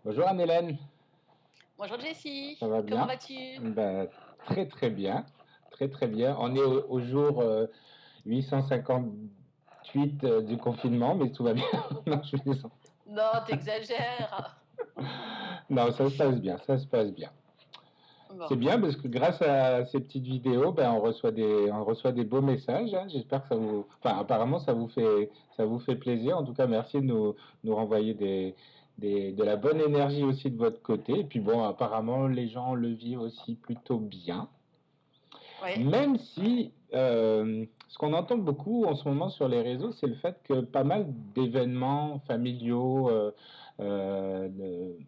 Bonjour Anne-Hélène, Bonjour Jessie, ça va comment bien? vas-tu? Ben, très très bien, très très bien. On est au jour 858 du confinement, mais tout va bien. Non, je plaisante. Non, t'exagères. Non, ça se passe bien, ça se passe bien. C'est Bon, bien parce que grâce à ces petites vidéos, ben, on reçoit des beaux messages, hein. J'espère que enfin, apparemment, ça vous fait plaisir. En tout cas, merci de nous renvoyer de la bonne énergie aussi de votre côté. Et puis bon, apparemment, les gens le vivent aussi plutôt bien. oui, Même si ce qu'on entend beaucoup en ce moment sur les réseaux, c'est le fait que pas mal d'événements familiaux,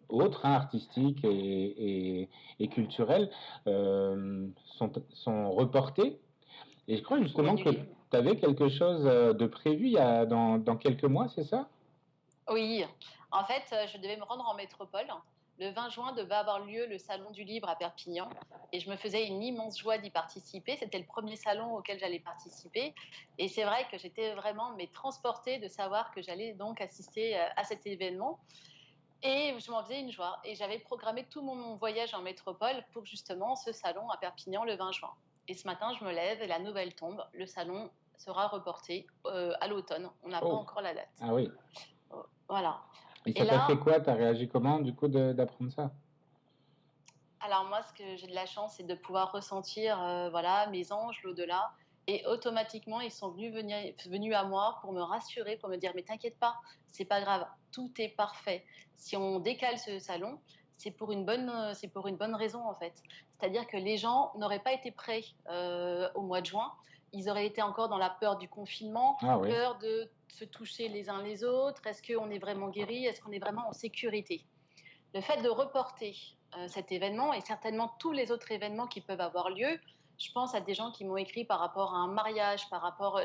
autres, hein, artistiques et culturels, sont reportés. Et je crois ou justement que annulé. tu avais quelque chose de prévu dans quelques mois, c'est ça? Oui, en fait, je devais me rendre en métropole. Le 20 juin devait avoir lieu le Salon du Livre à Perpignan et je me faisais une immense joie d'y participer. C'était le premier salon auquel j'allais participer et c'est vrai que j'étais vraiment transportée de savoir que j'allais donc assister à cet événement. Et je m'en faisais une joie. Et j'avais programmé tout mon voyage en métropole pour justement ce salon à Perpignan le 20 juin. Et ce matin, je me lève et la nouvelle tombe. Le salon sera reporté à l'automne. On n'a pas Oh, encore la date. ah oui. Voilà. Et Et ça t'a fait là, quoi? T'as réagi comment du coup d'apprendre ça? alors moi, ce que j'ai de la chance, c'est de pouvoir ressentir voilà, mes anges, l'au-delà. Et automatiquement, ils sont venus à moi pour me rassurer, pour me dire, mais t'inquiète pas, c'est pas grave, tout est parfait. Si on décale ce salon, c'est pour une bonne raison en fait. C'est-à-dire que les gens n'auraient pas été prêts au mois de juin. Ils auraient été encore dans la peur du confinement, Ah oui. peur de se toucher les uns les autres. Est-ce qu'on est vraiment guéri? Est-ce qu'on est vraiment en sécurité? Le fait de reporter cet événement et certainement tous les autres événements qui peuvent avoir lieu, je pense à des gens qui m'ont écrit par rapport à un mariage,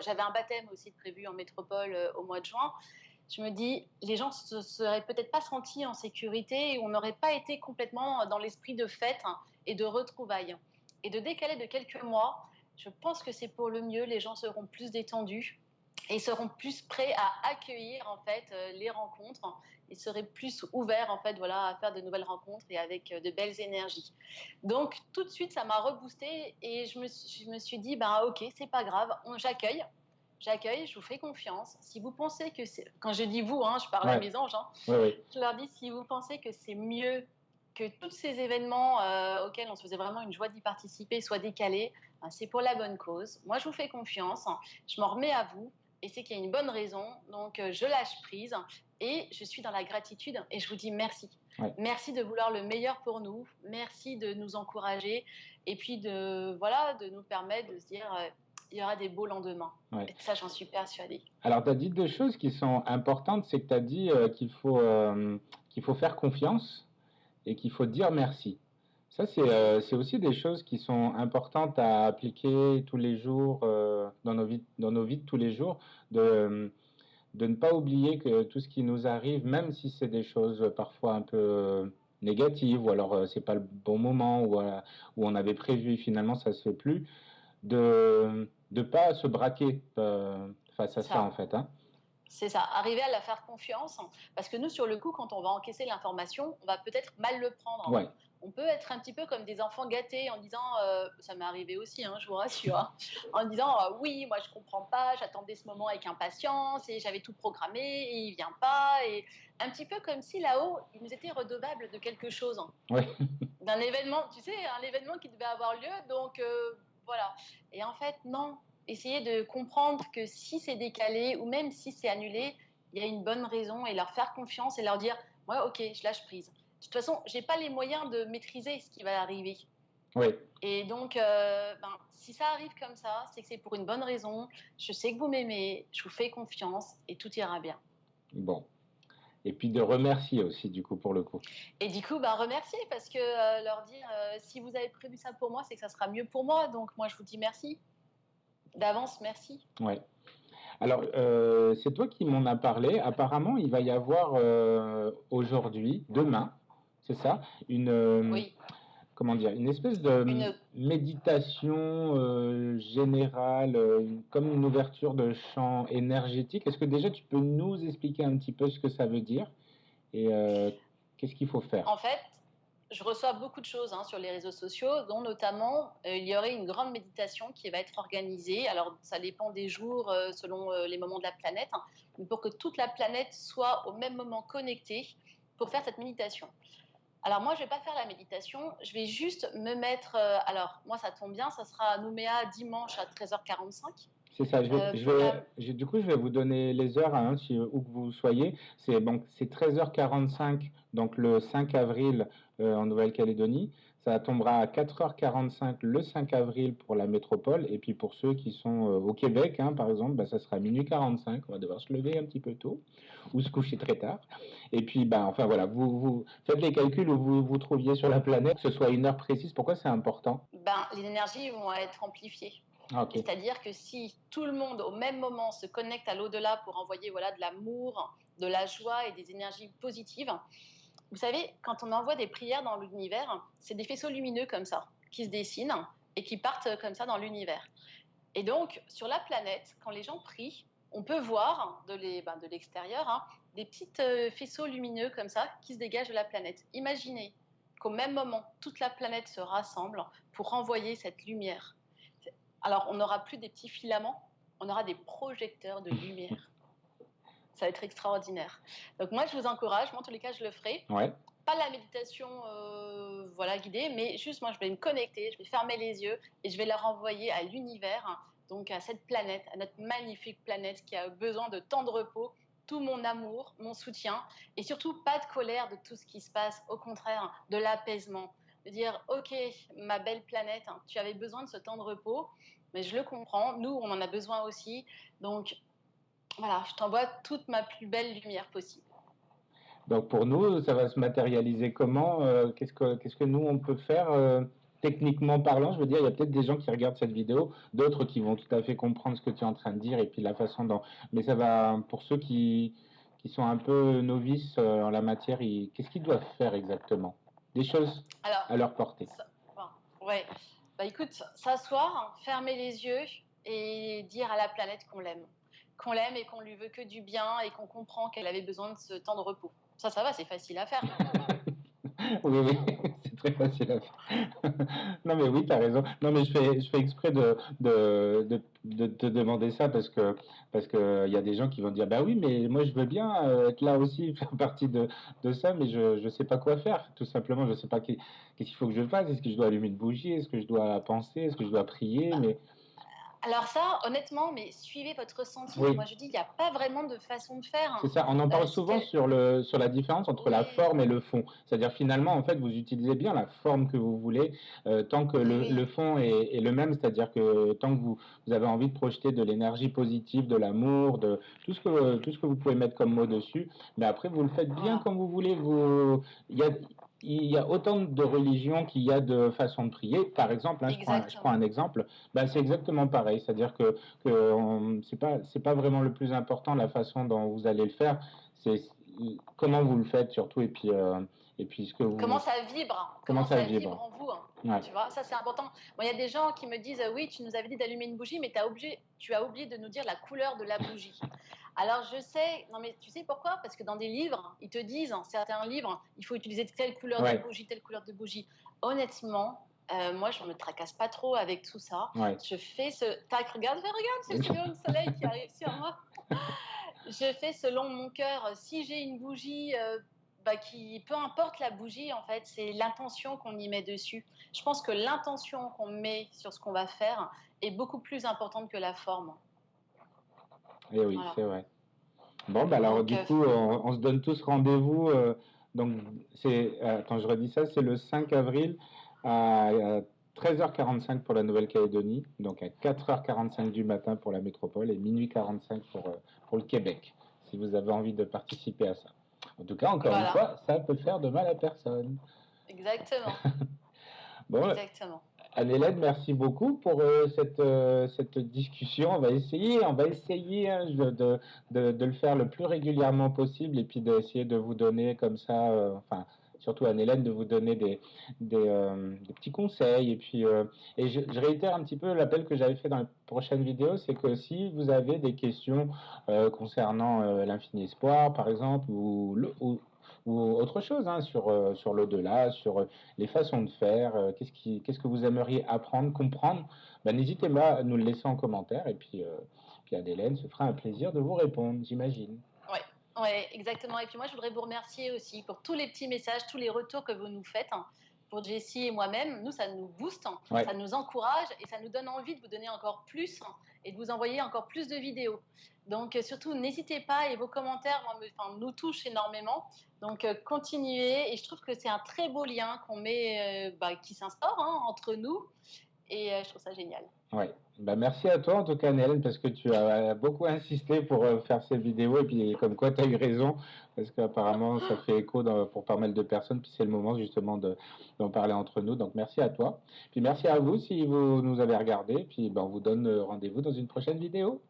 j'avais un baptême aussi prévu en métropole au mois de juin. Je me dis, les gens se seraient peut-être pas sentis en sécurité et on n'aurait pas été complètement dans l'esprit de fête et de retrouvailles. Et de décaler de quelques mois, je pense que c'est pour le mieux. Les gens seront plus détendus et seront plus prêts à accueillir en fait les rencontres. Ils seraient plus ouverts en fait voilà à faire de nouvelles rencontres et avec de belles énergies. Donc tout de suite ça m'a reboosté et je me suis dit ben ok c'est pas grave, j'accueille, je vous fais confiance. Si vous pensez que c'est, quand je dis vous, je parle à Ouais, mes anges, ouais, ouais. je leur dis si vous pensez que c'est mieux que tous ces événements auxquels on se faisait vraiment une joie d'y participer soient décalés, ben, c'est pour la bonne cause. Moi, je vous fais confiance, je m'en remets à vous et c'est qu'il y a une bonne raison. Donc, je lâche prise et je suis dans la gratitude et je vous dis merci. Ouais. Merci de vouloir le meilleur pour nous. Merci de nous encourager et puis de nous permettre de se dire il y aura des beaux lendemains. Ouais. Et ça, j'en suis persuadée. Alors, tu as dit deux choses qui sont importantes, c'est que tu as dit qu'il faut faire confiance et qu'il faut dire merci. Ça, Oui, c'est aussi des choses qui sont importantes à appliquer tous les jours dans nos vies de tous les jours, de ne pas oublier que tout ce qui nous arrive, même si c'est des choses parfois un peu négatives, ou alors c'est pas le bon moment, ou on avait prévu et finalement ça se fait plus, de pas se braquer face c'est à ça en ça. fait, hein. C'est ça, arriver à la faire confiance, parce que nous, sur le coup, quand on va encaisser l'information, on va peut-être mal le prendre. Ouais. On peut être un petit peu comme des enfants gâtés en disant, ça m'est arrivé aussi, je vous rassure, en disant, oui, moi je comprends pas, j'attendais ce moment avec impatience et j'avais tout programmé et il vient pas. Et un petit peu comme si là-haut, ils nous étaient redevables de quelque chose, Ouais. d'un événement, tu sais, un événement qui devait avoir lieu, donc voilà. Et en fait, non. Essayer de comprendre que si c'est décalé ou même si c'est annulé, il y a une bonne raison et leur faire confiance et leur dire, ouais, ok, je lâche prise. De toute façon, j'ai pas les moyens de maîtriser ce qui va arriver. Ouais. Et donc, si ça arrive comme ça, c'est que c'est pour une bonne raison. Je sais que vous m'aimez, je vous fais confiance et tout ira bien. Bon. Et puis de remercier aussi du coup pour le coup. Et du coup, remercier parce que leur dire, si vous avez prévu ça pour moi, c'est que ça sera mieux pour moi. Donc, moi, je vous dis merci. D'avance, merci. Ouais. Alors, c'est toi qui m'en as parlé. Apparemment, il va y avoir aujourd'hui, demain, c'est ça, Oui, comment dire, une espèce de une. méditation générale, comme une ouverture de champ énergétique. Est-ce que déjà tu peux nous expliquer un petit peu ce que ça veut dire et Qu'est-ce qu'il faut faire? En fait, je reçois beaucoup de choses sur les réseaux sociaux, dont notamment il y aurait une grande méditation qui va être organisée. Alors, ça dépend des jours, selon les moments de la planète, mais pour que toute la planète soit au même moment connectée pour faire cette méditation. Alors moi, je vais pas faire la méditation, je vais juste me mettre. Alors moi, ça tombe bien, ça sera à Nouméa dimanche à 13h45. C'est ça, Pour la. du coup, je vais vous donner les heures, hein, où que vous soyez. C'est 13h45, donc le 5 avril en Nouvelle-Calédonie. Ça tombera à 4h45 le 5 avril pour la métropole. Et puis pour ceux qui sont au Québec, hein, par exemple, bah, ça sera minuit 45. On va devoir se lever un petit peu tôt ou se coucher très tard. Et puis, bah, enfin voilà, vous faites les calculs où vous vous trouviez sur la planète, que ce soit une heure précise. Pourquoi c'est important? Ben, les énergies vont être amplifiées. Ah, ok. C'est-à-dire que si tout le monde au même moment se connecte à l'au-delà pour envoyer voilà, de l'amour, de la joie et des énergies positives, vous savez, quand on envoie des prières dans l'univers, c'est des faisceaux lumineux comme ça, qui se dessinent et qui partent comme ça dans l'univers. Et donc, sur la planète, quand les gens prient, on peut voir de l'extérieur des petits faisceaux lumineux comme ça qui se dégagent de la planète. Imaginez qu'au même moment, toute la planète se rassemble pour envoyer cette lumière. Alors, on n'aura plus des petits filaments, on aura des projecteurs de lumière. Ça va être extraordinaire. Donc moi, je vous encourage, moi en tous les cas, je le ferai. Ouais. Pas la méditation guidée, mais juste moi, je vais me connecter, je vais fermer les yeux et je vais la renvoyer à l'univers, donc à cette planète, à notre magnifique planète qui a besoin de tant de repos, tout mon amour, mon soutien et surtout pas de colère de tout ce qui se passe, au contraire, de l'apaisement. De dire, ok, ma belle planète, tu avais besoin de ce temps de repos, mais je le comprends, nous, on en a besoin aussi. Donc voilà, je t'envoie toute ma plus belle lumière possible. Donc pour nous, ça va se matérialiser comment? Qu'est-ce que nous on peut faire techniquement parlant? Je veux dire, il y a peut-être des gens qui regardent cette vidéo, d'autres qui vont tout à fait comprendre ce que tu es en train de dire et puis la façon dont. Mais ça va pour ceux qui sont un peu novices en la matière, qu'est-ce qu'ils doivent faire exactement? Des choses Alors, à leur portée. ouais. Bah écoute, s'asseoir, fermer les yeux et dire à la planète qu'on l'aime et qu'on lui veut que du bien et qu'on comprend qu'elle avait besoin de ce temps de repos. Ça va, c'est facile à faire. Oui, oui, c'est très facile à faire. Non, mais oui, tu as raison. Non, mais je fais exprès de te demander ça parce que il y a des gens qui vont dire, bah oui, mais moi je veux bien être là aussi, faire partie de ça, mais je sais pas quoi faire. Tout simplement, je sais pas qu'est-ce qu'il faut que je fasse. Est-ce que je dois allumer une bougie? Est-ce que je dois penser? Est-ce que je dois prier? Bah, Mais alors ça, honnêtement, mais suivez votre ressenti. oui. Moi, je dis, il n'y a pas vraiment de façon de faire. C'est ça, on en parle Si souvent sur la différence entre la Oui, forme et le fond. C'est-à-dire finalement, en fait, vous utilisez bien la forme que vous voulez, tant que mais le oui. fond est le même, c'est-à-dire que tant que vous avez envie de projeter de l'énergie positive, de l'amour, de tout ce que vous pouvez mettre comme mot dessus, mais après, vous le faites bien Voilà, comme vous voulez. Il y a autant de religions qu'il y a de façons de prier. Par exemple, hein, je prends exactement. un exemple, ben, c'est exactement pareil, c'est-à-dire que c'est pas vraiment le plus important la façon dont vous allez le faire, c'est comment vous le faites surtout et puis Comment ça vibre, comment comment ça ça vibre vibre. en vous. Ouais. Tu vois, ça c'est important. Moi, il y a des gens qui me disent oui, tu nous avais dit d'allumer une bougie, mais tu as oublié de nous dire la couleur de la bougie. Alors je sais, non mais tu sais pourquoi? Parce que dans des livres, ils te disent, certains livres, il faut utiliser telle couleur de Ouais. bougie, telle couleur de bougie. Honnêtement, moi je me tracasse pas trop avec tout ça. Ouais. Je fais ce. Tac, regarde, c'est le rayon de soleil qui arrive sur moi. Je fais selon mon cœur. Si j'ai une bougie, peu importe la bougie, en fait, c'est l'intention qu'on y met dessus. Je pense que l'intention qu'on met sur ce qu'on va faire est beaucoup plus importante que la forme. Et oui, Voilà. c'est vrai. Bon, bah alors Donc, du coup, on se donne tous rendez-vous. Donc, attends, je redis ça, c'est le 5 avril à 13h45 pour la Nouvelle-Calédonie, donc à 4h45 du matin pour la métropole et minuit 45 pour le Québec, si vous avez envie de participer à ça. En tout cas, encore une voilà, fois, ça peut faire de mal à personne. exactement, Bon, exactement. Anne-Hélène, merci beaucoup pour cette discussion. On va essayer hein, de le faire le plus régulièrement possible et puis d'essayer de vous donner comme ça, enfin, surtout Anne-Hélène, de vous donner des petits conseils. Et puis, je réitère un petit peu l'appel que j'avais fait dans les prochaines vidéos, c'est que si vous avez des questions concernant l'infini espoir, par exemple, ou ou autre chose, hein, sur l'au-delà, sur les façons de faire, qu'est-ce que vous aimeriez apprendre, comprendre, bah, n'hésitez pas à nous le laisser en commentaire et puis Anne-Hélène se fera un plaisir de vous répondre, j'imagine. Ouais, ouais, exactement. Et puis moi, je voudrais vous remercier aussi pour tous les petits messages, tous les retours que vous nous faites, hein. Pour Jessie et moi-même, nous, ça nous booste, hein, Ouais, ça nous encourage et ça nous donne envie de vous donner encore plus, hein, et de vous envoyer encore plus de vidéos. Donc, surtout, n'hésitez pas et vos commentaires, moi, enfin, nous touchent énormément. Donc, continuez. Et je trouve que c'est un très beau lien qu'on met, bah, qui s'instaure, hein, entre nous. Et je trouve ça génial. ouais. Bah, merci à toi en tout cas, Anne-Hélène, parce que tu as beaucoup insisté pour faire ces vidéos et puis comme quoi tu as eu raison, parce qu'apparemment ça fait écho pour pas mal de personnes, puis c'est le moment justement d'en parler entre nous. Donc merci à toi. Puis merci à vous si vous nous avez regardé. Puis ben, on vous donne rendez-vous dans une prochaine vidéo.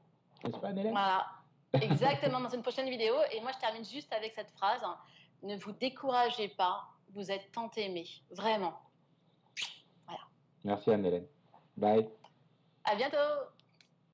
N'est-ce pas, Anne-Hélène? Voilà, exactement, dans une prochaine vidéo. Et moi, je termine juste avec cette phrase, hein. Ne vous découragez pas, vous êtes tant aimé, vraiment. Voilà. Merci, Anne-Hélène. Bye. À bientôt.